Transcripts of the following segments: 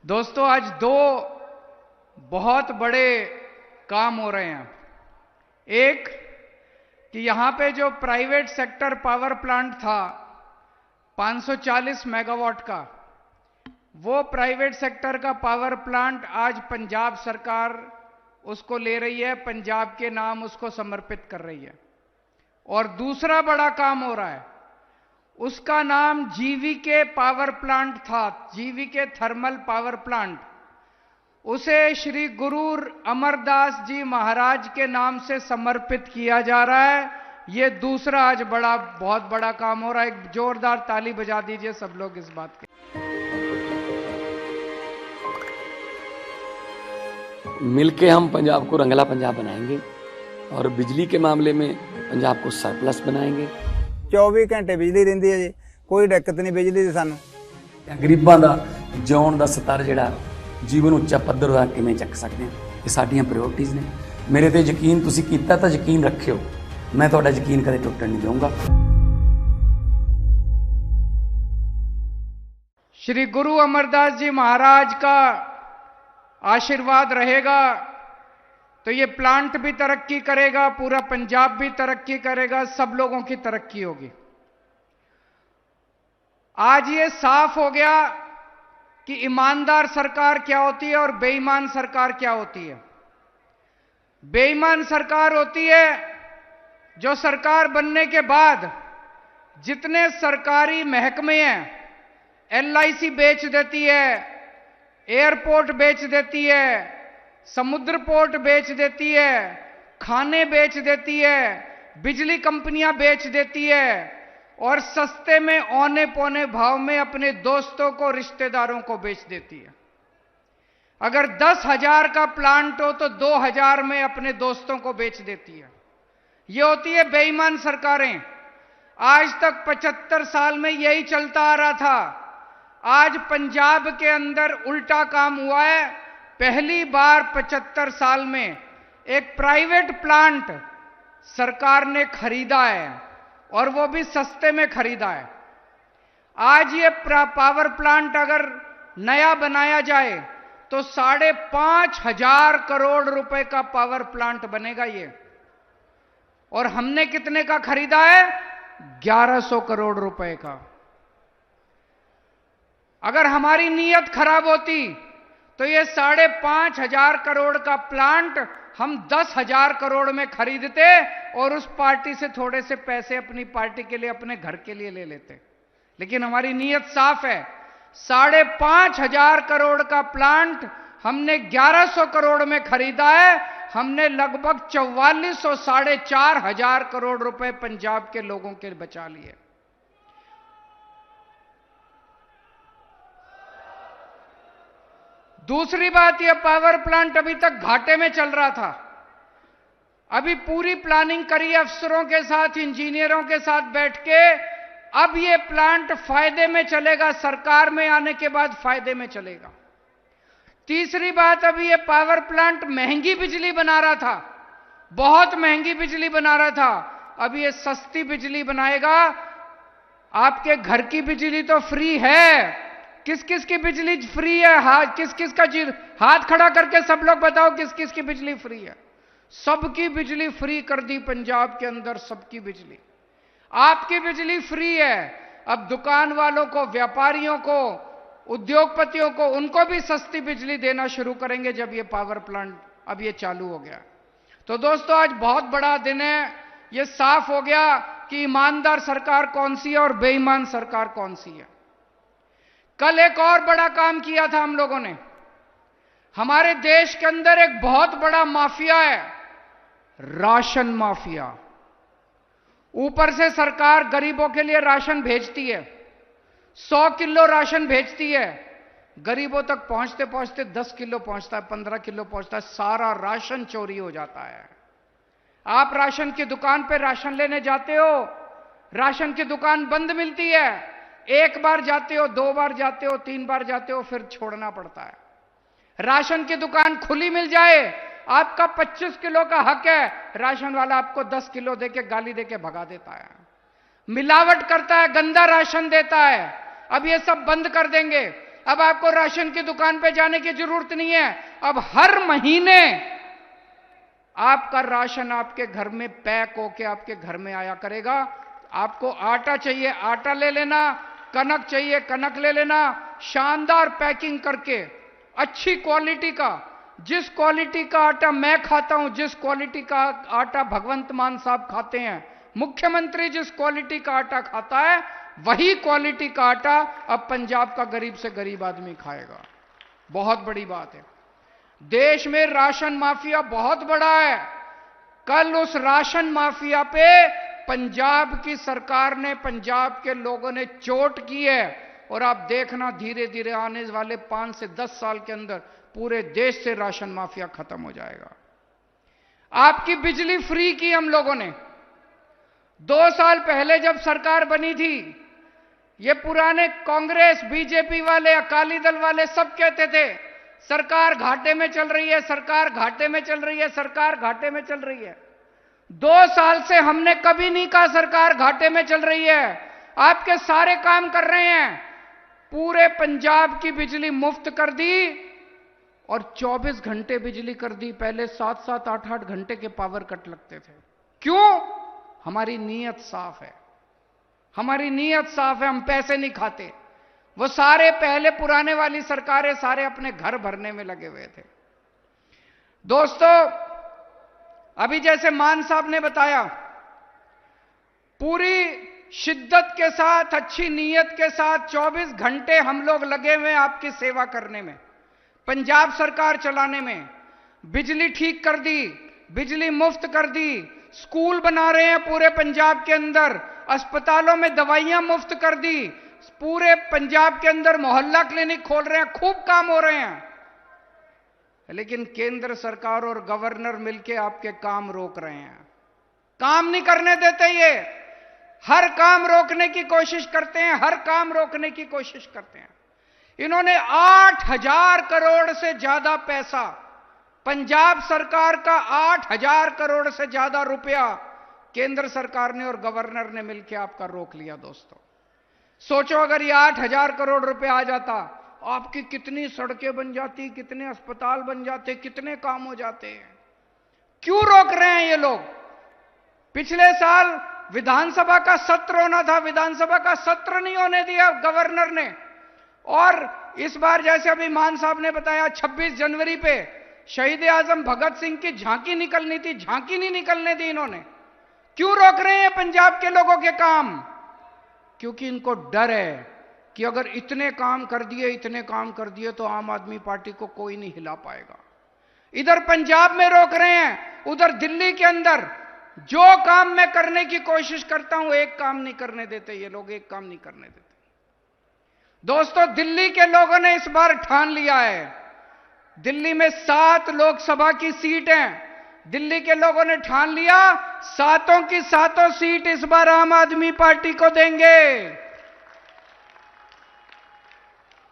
दोस्तों, आज दो बहुत बड़े काम हो रहे हैं। एक कि यहां पे जो प्राइवेट सेक्टर पावर प्लांट था 540 मेगावाट का, वो प्राइवेट सेक्टर का पावर प्लांट आज पंजाब सरकार उसको ले रही है, पंजाब के नाम उसको समर्पित कर रही है। और दूसरा बड़ा काम हो रहा है, उसका नाम जीवीके पावर प्लांट था, जीवीके थर्मल पावर प्लांट। उसे श्री गुरु अमरदास जी महाराज के नाम से समर्पित किया जा रहा है। ये दूसरा आज बहुत बड़ा काम हो रहा है। एक जोरदार ताली बजा दीजिए सब लोग इस बात के। मिलके हम पंजाब को रंगला पंजाब बनाएंगे और बिजली के मामले में पंजाब को सरप्लस बनाएंगे। 24 घंटे बिजली रहिंदी है जी, कोई दिक्कत नहीं बिजली दी सानू। गरीबां दा जिउण दा स्तर जिहड़ा जीवन उच्चा पੱਧਰ होया किवें ਚੱਕ सकते हैं, ये साडियां प्रायोरिटीज़ ने। मेरे ते यकीन तुसीं कीता तां यकीन रखियो, मैं तुहाडा यकीन कदे टुटण नहीं दूंगा। श्री गुरु अमरदास जी महाराज का आशीर्वाद रहेगा तो ये प्लांट भी तरक्की करेगा, पूरा पंजाब भी तरक्की करेगा, सब लोगों की तरक्की होगी। आज ये साफ हो गया कि ईमानदार सरकार क्या होती है और बेईमान सरकार क्या होती है। बेईमान सरकार होती है जो सरकार बनने के बाद जितने सरकारी महकमे हैं, एलआईसी बेच देती है, एयरपोर्ट बेच देती है, समुद्र पोर्ट बेच देती है, खाने बेच देती है, बिजली कंपनियां बेच देती है और सस्ते में औने पौने भाव में अपने दोस्तों को, रिश्तेदारों को बेच देती है। अगर 10,000 का प्लांट हो तो 2,000 में अपने दोस्तों को बेच देती है। ये होती है बेईमान सरकारें। आज तक 75 साल में यही चलता आ रहा था। आज पंजाब के अंदर उल्टा काम हुआ है। पहली बार 75 साल में एक प्राइवेट प्लांट सरकार ने खरीदा है और वो भी सस्ते में खरीदा है। आज ये पावर प्लांट अगर नया बनाया जाए तो 5,500 करोड़ रुपए का पावर प्लांट बनेगा ये। और हमने कितने का खरीदा है? 1100 करोड़ रुपए का। अगर हमारी नीयत खराब होती तो ये 5,500 करोड़ का प्लांट हम 10,000 करोड़ में खरीदते और उस पार्टी से थोड़े से पैसे अपनी पार्टी के लिए, अपने घर के लिए ले लेते। लेकिन हमारी नीयत साफ है। 5,500 करोड़ का प्लांट हमने 1100 करोड़ में खरीदा है। हमने लगभग 4400, 4,500 करोड़ रुपए पंजाब के लोगों के बचा लिए। दूसरी बात, यह पावर प्लांट अभी तक घाटे में चल रहा था। अभी पूरी प्लानिंग करी अफसरों के साथ, इंजीनियरों के साथ बैठ के, अब यह प्लांट फायदे में चलेगा, सरकार में आने के बाद फायदे में चलेगा। तीसरी बात, अभी यह पावर प्लांट महंगी बिजली बना रहा था, बहुत महंगी बिजली बना रहा था। अभी यह सस्ती बिजली बनाएगा। आपके घर की बिजली तो फ्री है। किस किस की बिजली फ्री है? किस किस का हाथ खड़ा करके सब लोग बताओ किस किस की बिजली फ्री है। सबकी बिजली फ्री कर दी पंजाब के अंदर, सबकी बिजली। आपकी बिजली फ्री है। अब दुकान वालों को, व्यापारियों को, उद्योगपतियों को, उनको भी सस्ती बिजली देना शुरू करेंगे जब ये पावर प्लांट अब ये चालू हो गया। तो दोस्तों, आज बहुत बड़ा दिन है। ये साफ हो गया कि ईमानदार सरकार कौन सी है और बेईमान सरकार कौन सी है। कल एक और बड़ा काम किया था हम लोगों ने। हमारे देश के अंदर एक बहुत बड़ा माफिया है, राशन माफिया। ऊपर से सरकार गरीबों के लिए राशन भेजती है, 100 किलो राशन भेजती है। गरीबों तक पहुंचते पहुंचते 10 किलो पहुंचता है, 15 किलो पहुंचता है। सारा राशन चोरी हो जाता है। आप राशन की दुकान पे राशन लेने जाते हो, राशन की दुकान बंद मिलती है। एक बार जाते हो, 2 बार जाते हो, 3 बार जाते हो, फिर छोड़ना पड़ता है। राशन की दुकान खुली मिल जाए, आपका 25 किलो का हक है, राशन वाला आपको 10 किलो देके, गाली देके भगा देता है। मिलावट करता है, गंदा राशन देता है। अब ये सब बंद कर देंगे। अब आपको राशन की दुकान पे जाने की जरूरत नहीं है। अब हर महीने आपका राशन आपके घर में पैक होके आपके घर में आया करेगा। आपको आटा चाहिए आटा ले लेना, कनक चाहिए कनक ले लेना, शानदार पैकिंग करके अच्छी क्वालिटी का, जिस क्वालिटी का आटा मैं खाता हूं, जिस क्वालिटी का आटा भगवंत मान साहब खाते हैं, मुख्यमंत्री जिस क्वालिटी का आटा खाता है, वही क्वालिटी का आटा अब पंजाब का गरीब से गरीब आदमी खाएगा। बहुत बड़ी बात है। देश में राशन माफिया बहुत बड़ा है। कल उस राशन माफिया पे पंजाब की सरकार ने, पंजाब के लोगों ने चोट की है। और आप देखना धीरे धीरे आने वाले 5 से 10 साल के अंदर पूरे देश से राशन माफिया खत्म हो जाएगा। आपकी बिजली फ्री की हम लोगों ने। 2 साल पहले जब सरकार बनी थी, ये पुराने कांग्रेस बीजेपी वाले अकाली दल वाले सब कहते थे सरकार घाटे में चल रही है, सरकार घाटे में चल रही है, सरकार घाटे में चल रही है। 2 साल से हमने कभी नहीं कहा सरकार घाटे में चल रही है। आपके सारे काम कर रहे हैं। पूरे पंजाब की बिजली मुफ्त कर दी और 24 घंटे बिजली कर दी। पहले 7-7, 8-8 घंटे के पावर कट लगते थे। क्यों? हमारी नीयत साफ है। हमारी नीयत साफ है। हम पैसे नहीं खाते। वो सारे पहले पुराने वाली सरकारें सारे अपने घर भरने में लगे हुए थे। दोस्तों, अभी जैसे मान साहब ने बताया, पूरी शिद्दत के साथ, अच्छी नीयत के साथ 24 घंटे हम लोग लगे हुए आपकी सेवा करने में, पंजाब सरकार चलाने में। बिजली ठीक कर दी, बिजली मुफ्त कर दी, स्कूल बना रहे हैं पूरे पंजाब के अंदर, अस्पतालों में दवाइयां मुफ्त कर दी, पूरे पंजाब के अंदर मोहल्ला क्लिनिक खोल रहे हैं, खूब काम हो रहे हैं। लेकिन केंद्र सरकार और गवर्नर मिलके आपके काम रोक रहे हैं। काम नहीं करने देते। ये हर काम रोकने की कोशिश करते हैं, हर काम रोकने की कोशिश करते हैं। इन्होंने 8,000 करोड़ से ज्यादा पैसा, पंजाब सरकार का 8,000 करोड़ से ज्यादा रुपया केंद्र सरकार ने और गवर्नर ने मिलकर आपका रोक लिया। दोस्तों सोचो, अगर ये 8,000 करोड़ रुपया आ जाता, आपकी कितनी सड़कें बन जाती, कितने अस्पताल बन जाते, कितने काम हो जाते हैं। क्यों रोक रहे हैं ये लोग? पिछले साल विधानसभा का सत्र होना था, विधानसभा का सत्र नहीं होने दिया गवर्नर ने। और इस बार जैसे अभी मान साहब ने बताया, 26 जनवरी पे शहीद आजम भगत सिंह की झांकी निकलनी थी, झांकी नहीं निकलने दी इन्होंने। क्यों रोक रहे हैं पंजाब के लोगों के काम? क्योंकि इनको डर है कि अगर इतने काम कर दिए, इतने काम कर दिए तो आम आदमी पार्टी को कोई नहीं हिला पाएगा। इधर पंजाब में रोक रहे हैं, उधर दिल्ली के अंदर जो काम मैं करने की कोशिश करता हूं, एक काम नहीं करने देते ये लोग, एक काम नहीं करने देते। दोस्तों, दिल्ली के लोगों ने इस बार ठान लिया है। दिल्ली में 7 लोकसभा की सीट हैं। दिल्ली के लोगों ने ठान लिया, 7 की 7 सीट इस बार आम आदमी पार्टी को देंगे।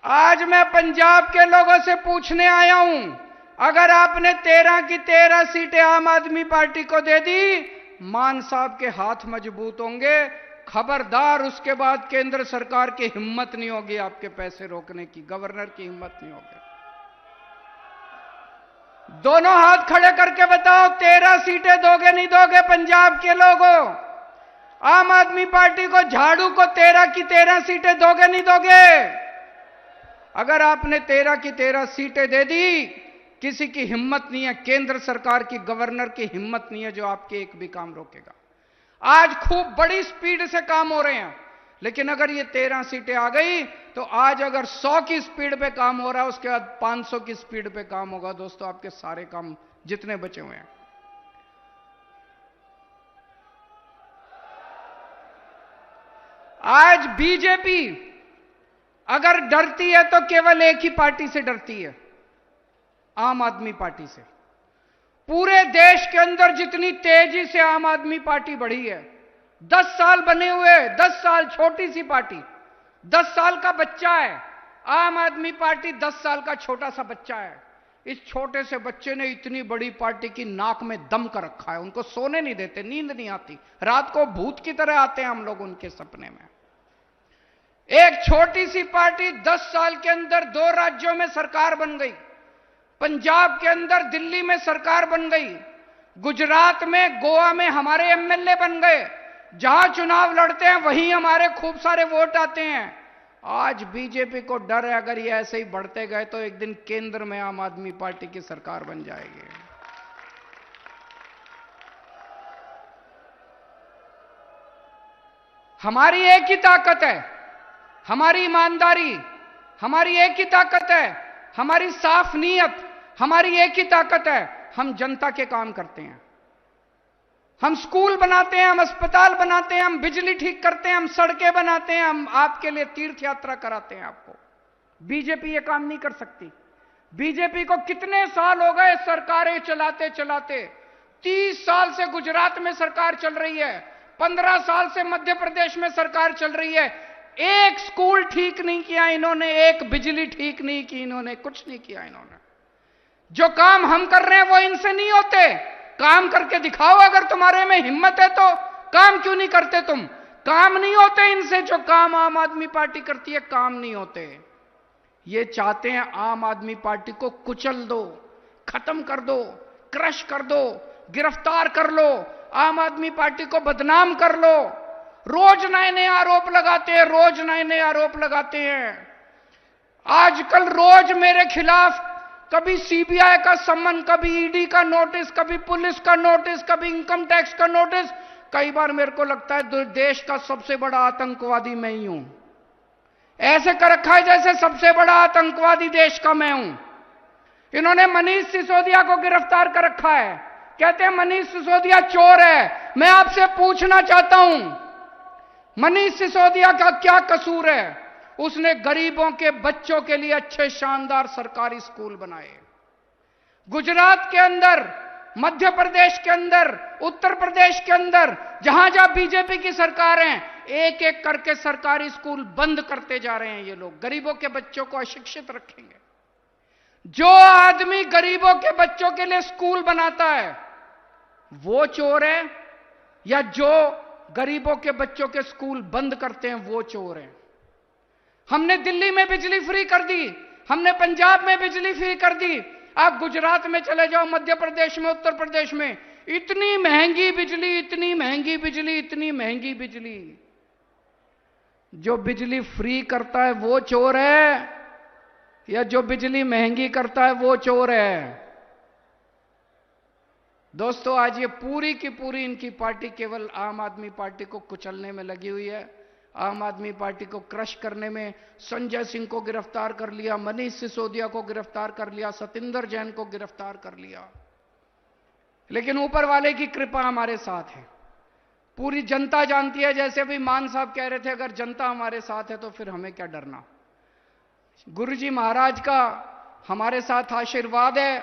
आज मैं पंजाब के लोगों से पूछने आया हूं, अगर आपने 13 की 13 सीटें आम आदमी पार्टी को दे दी, मान साहब के हाथ मजबूत होंगे। खबरदार, उसके बाद केंद्र सरकार की हिम्मत नहीं होगी आपके पैसे रोकने की, गवर्नर की हिम्मत नहीं होगी। दोनों हाथ खड़े करके बताओ, 13 सीटें दोगे नहीं दोगे पंजाब के लोगों? आम आदमी पार्टी को, झाड़ू को 13 की 13 सीटें दोगे नहीं दोगे? अगर आपने 13 की 13 सीटें दे दी, किसी की हिम्मत नहीं है, केंद्र सरकार की, गवर्नर की हिम्मत नहीं है जो आपके एक भी काम रोकेगा। आज खूब बड़ी स्पीड से काम हो रहे हैं, लेकिन अगर ये 13 सीटें आ गई तो आज अगर 100 की स्पीड पे काम हो रहा है, उसके बाद 500 की स्पीड पे काम होगा। दोस्तों, आपके सारे काम जितने बचे हुए हैं। आज बीजेपी अगर डरती है तो केवल एक ही पार्टी से डरती है, आम आदमी पार्टी से। पूरे देश के अंदर जितनी तेजी से आम आदमी पार्टी बढ़ी है, 10 साल बने हुए, 10 साल, छोटी सी पार्टी, 10 साल का बच्चा है। आम आदमी पार्टी 10 साल का छोटा सा बच्चा है। इस छोटे से बच्चे ने इतनी बड़ी पार्टी की नाक में दम कर रखा है। उनको सोने नहीं देते, नींद नहीं आती, रात को भूत की तरह आते हैं हम लोग उनके सपने में। एक छोटी सी पार्टी 10 साल के अंदर 2 राज्यों में सरकार बन गई, पंजाब के अंदर दिल्ली में सरकार बन गई, गुजरात में गोवा में हमारे एमएलए बन गए, जहां चुनाव लड़ते हैं वहीं हमारे खूब सारे वोट आते हैं। आज बीजेपी को डर है अगर ये ऐसे ही बढ़ते गए तो एक दिन केंद्र में आम आदमी पार्टी की सरकार बन जाएगी। हमारी एक ही ताकत है, हमारी ईमानदारी, हमारी एक ही ताकत है, हमारी साफ नीयत, हमारी एक ही ताकत है। हम जनता के काम करते हैं, हम स्कूल बनाते हैं, हम अस्पताल बनाते हैं, हम बिजली ठीक करते हैं, हम सड़कें बनाते हैं, हम आपके लिए तीर्थ यात्रा कराते हैं आपको। बीजेपी ये काम नहीं कर सकती। बीजेपी को कितने साल हो गए सरकारें चलाते चलाते, 30 साल से गुजरात में सरकार चल रही है, 15 साल से मध्य प्रदेश में सरकार चल रही है। एक स्कूल ठीक नहीं किया इन्होंने, एक बिजली ठीक नहीं की इन्होंने, कुछ नहीं किया इन्होंने। जो काम हम कर रहे हैं वो इनसे नहीं होते। काम करके दिखाओ, अगर तुम्हारे में हिम्मत है तो। काम क्यों नहीं करते तुम? काम नहीं होते इनसे। जो काम आम आदमी पार्टी करती है काम नहीं होते। ये चाहते हैं आम आदमी पार्टी को कुचल दो, खत्म कर दो, क्रश कर दो, गिरफ्तार कर लो, आम आदमी पार्टी को बदनाम कर लो। रोज नए नए आरोप लगाते हैं, रोज नए नए आरोप लगाते हैं। आजकल रोज मेरे खिलाफ कभी सीबीआई का सम्मन, कभी ईडी का नोटिस, कभी पुलिस का नोटिस, कभी इनकम टैक्स का नोटिस। कई बार मेरे को लगता है देश का सबसे बड़ा आतंकवादी मैं ही हूं। ऐसे कर रखा है जैसे सबसे बड़ा आतंकवादी देश का मैं हूं। इन्होंने मनीष सिसोदिया को गिरफ्तार कर रखा है, कहते हैं मनीष सिसोदिया चोर है। मैं आपसे पूछना चाहता हूं, मनीष सिसोदिया का क्या कसूर है? उसने गरीबों के बच्चों के लिए अच्छे शानदार सरकारी स्कूल बनाए। गुजरात के अंदर, मध्य प्रदेश के अंदर, उत्तर प्रदेश के अंदर, जहां जहां बीजेपी की सरकार है, एक एक करके सरकारी स्कूल बंद करते जा रहे हैं ये लोग। गरीबों के बच्चों को अशिक्षित रखेंगे। जो आदमी गरीबों के बच्चों के लिए स्कूल बनाता है वो चोर है, या जो गरीबों के बच्चों के स्कूल बंद करते हैं वो चोर है? हमने दिल्ली में बिजली फ्री कर दी, हमने पंजाब में बिजली फ्री कर दी। आप गुजरात में चले जाओ, मध्य प्रदेश में, उत्तर प्रदेश में, इतनी महंगी बिजली, इतनी महंगी बिजली, इतनी महंगी बिजली। जो बिजली फ्री करता है वो चोर है, या जो बिजली महंगी करता है वो चोर है? दोस्तों, आज ये पूरी की पूरी इनकी पार्टी केवल आम आदमी पार्टी को कुचलने में लगी हुई है, आम आदमी पार्टी को क्रश करने में। संजय सिंह को गिरफ्तार कर लिया, मनीष सिसोदिया को गिरफ्तार कर लिया, सतिंदर जैन को गिरफ्तार कर लिया। लेकिन ऊपर वाले की कृपा हमारे साथ है। पूरी जनता जानती है, जैसे अभी मान साहब कह रहे थे, अगर जनता हमारे साथ है तो फिर हमें क्या डरना। गुरुजी महाराज का हमारे साथ आशीर्वाद है,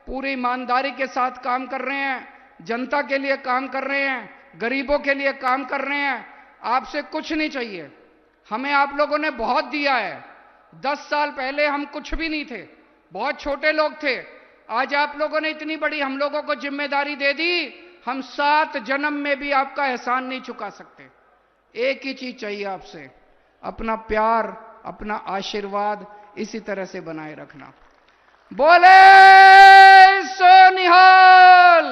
पूरी ईमानदारी के साथ काम कर रहे हैं, जनता के लिए काम कर रहे हैं, गरीबों के लिए काम कर रहे हैं। आपसे कुछ नहीं चाहिए, हमें आप लोगों ने बहुत दिया है। 10 साल पहले हम कुछ भी नहीं थे, बहुत छोटे लोग थे। आज आप लोगों ने इतनी बड़ी हम लोगों को जिम्मेदारी दे दी, हम 7 जन्म में भी आपका एहसान नहीं चुका सकते। एक ही चीज चाहिए आपसे, अपना प्यार, अपना आशीर्वाद इसी तरह से बनाए रखना। बोले सो निहाल।